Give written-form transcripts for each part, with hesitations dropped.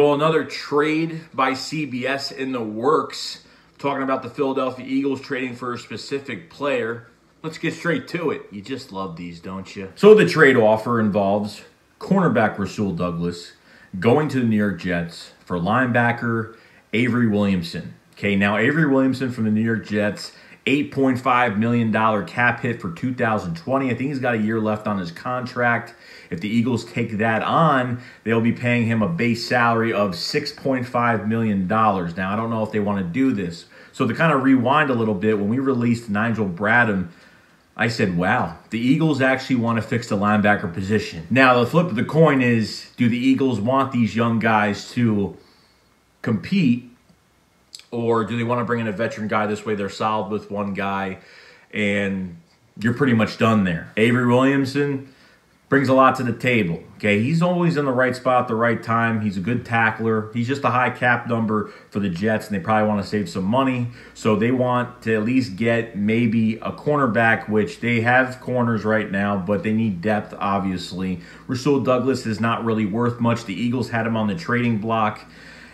Well, another trade by CBS in the works. Talking about the Philadelphia Eagles trading for a specific player. Let's get straight to it. You just love these, don't you? So the trade offer involves cornerback Rasul going to the New York Jets for linebacker Avery Williamson. Okay, now Avery Williamson from the New York Jets, $8.5 million cap hit for 2020. I think he's got a year left on his contract. If the Eagles take that on, they'll be paying him a base salary of $6.5 million. Now, I don't know if they want to do this. So to kind of rewind a little bit, when we released Nigel Bradham, I said, wow, the Eagles actually want to fix the linebacker position. Now, the flip of the coin is, do the Eagles want these young guys to compete, or do they want to bring in a veteran guy? This way they're solid with one guy, and you're pretty much done there. Avery Williamson brings a lot to the table. Okay, he's always in the right spot at the right time. He's a good tackler. He's just a high cap number for the Jets, and they probably want to save some money. So they want to at least get maybe a cornerback, which they have corners right now, but they need depth, obviously. Rasul Douglas is not really worth much. The Eagles had him on the trading block.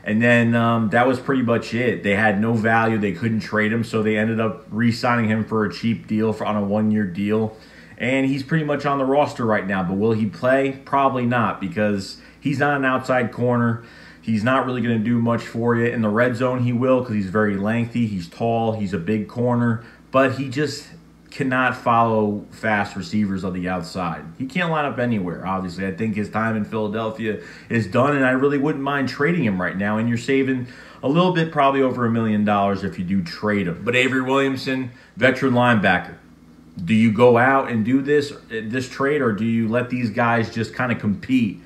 And then that was pretty much it. They had no value. They couldn't trade him, so they ended up re-signing him for a cheap deal on a one-year deal. And he's pretty much on the roster right now. But will he play? Probably not, because he's not an outside corner. He's not really going to do much for you. In the red zone, he will, because he's very lengthy. He's tall. He's a big corner. But he just cannot follow fast receivers on the outside. He can't line up anywhere, obviously. I think his time in Philadelphia is done, and I really wouldn't mind trading him right now. And you're saving a little bit, probably over $1 million if you do trade him. But Avery Williamson, veteran linebacker. Do you go out and do this trade, or do you let these guys just kind of compete?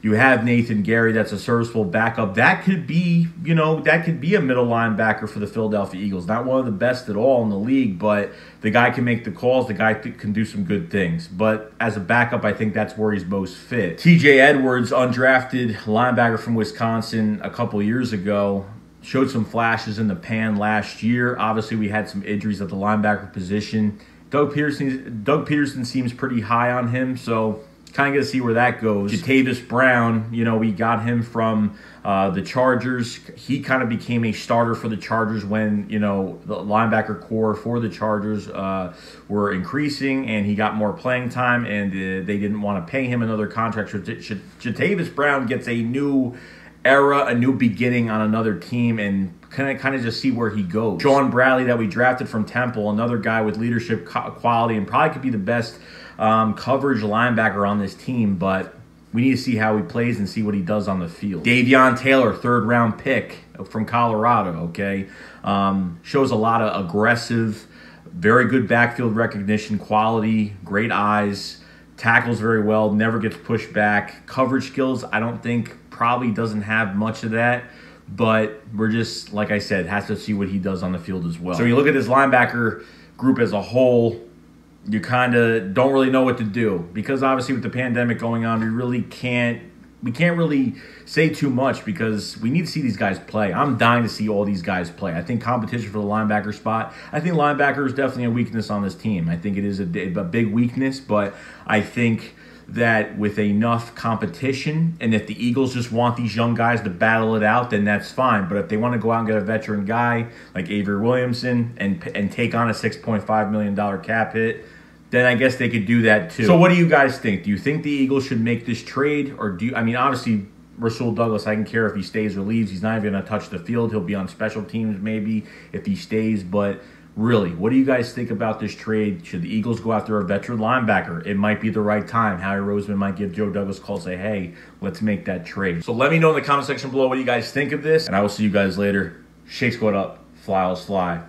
You have Nathan Gary, that's a serviceable backup. That could be, that could be a middle linebacker for the Philadelphia Eagles. Not one of the best at all in the league, but the guy can make the calls. The guy can do some good things. But as a backup, I think that's where he's most fit. TJ Edwards, undrafted linebacker from Wisconsin a couple years ago, showed some flashes in the pan last year. Obviously, we had some injuries at the linebacker position. Doug Peterson seems pretty high on him, so kind of got to see where that goes. Jatavis Brown, we got him from the Chargers. He kind of became a starter for the Chargers when, the linebacker core for the Chargers were increasing, and he got more playing time, and they didn't want to pay him another contract. So Jatavis Brown gets a new era, a new beginning on another team, and kind of just see where he goes. Sean Bradley, that we drafted from Temple, another guy with leadership quality, and probably could be the best coverage linebacker on this team, but we need to see how he plays and see what he does on the field. Davion Taylor, third-round pick from Colorado, okay? Shows a lot of aggressive, very good backfield recognition quality, great eyes, tackles very well, never gets pushed back. Coverage skills, I don't think, probably doesn't have much of that, but we're just, like I said, has to see what he does on the field as well. So you look at this linebacker group as a whole, you kind of don't really know what to do, because obviously with the pandemic going on, we can't really say too much, because we need to see these guys play. I'm dying to see all these guys play. I think competition for the linebacker spot, I think linebacker is definitely a weakness on this team. I think it is a big weakness, but I think that with enough competition, and if the Eagles just want these young guys to battle it out, then that's fine. But if they want to go out and get a veteran guy like Avery Williamson and take on a $6.5 million cap hit, then I guess they could do that too. So what do you guys think? Do you think the Eagles should make this trade? Or obviously, Rasul Douglas, I can care if he stays or leaves. He's not even going to touch the field. He'll be on special teams maybe if he stays. But really, what do you guys think about this trade? Should the Eagles go after a veteran linebacker? It might be the right time. Howie Roseman might give Joe Douglas a call and say, hey, let's make that trade. So let me know in the comment section below what you guys think of this, and I will see you guys later. Shakes going up, fly, fly.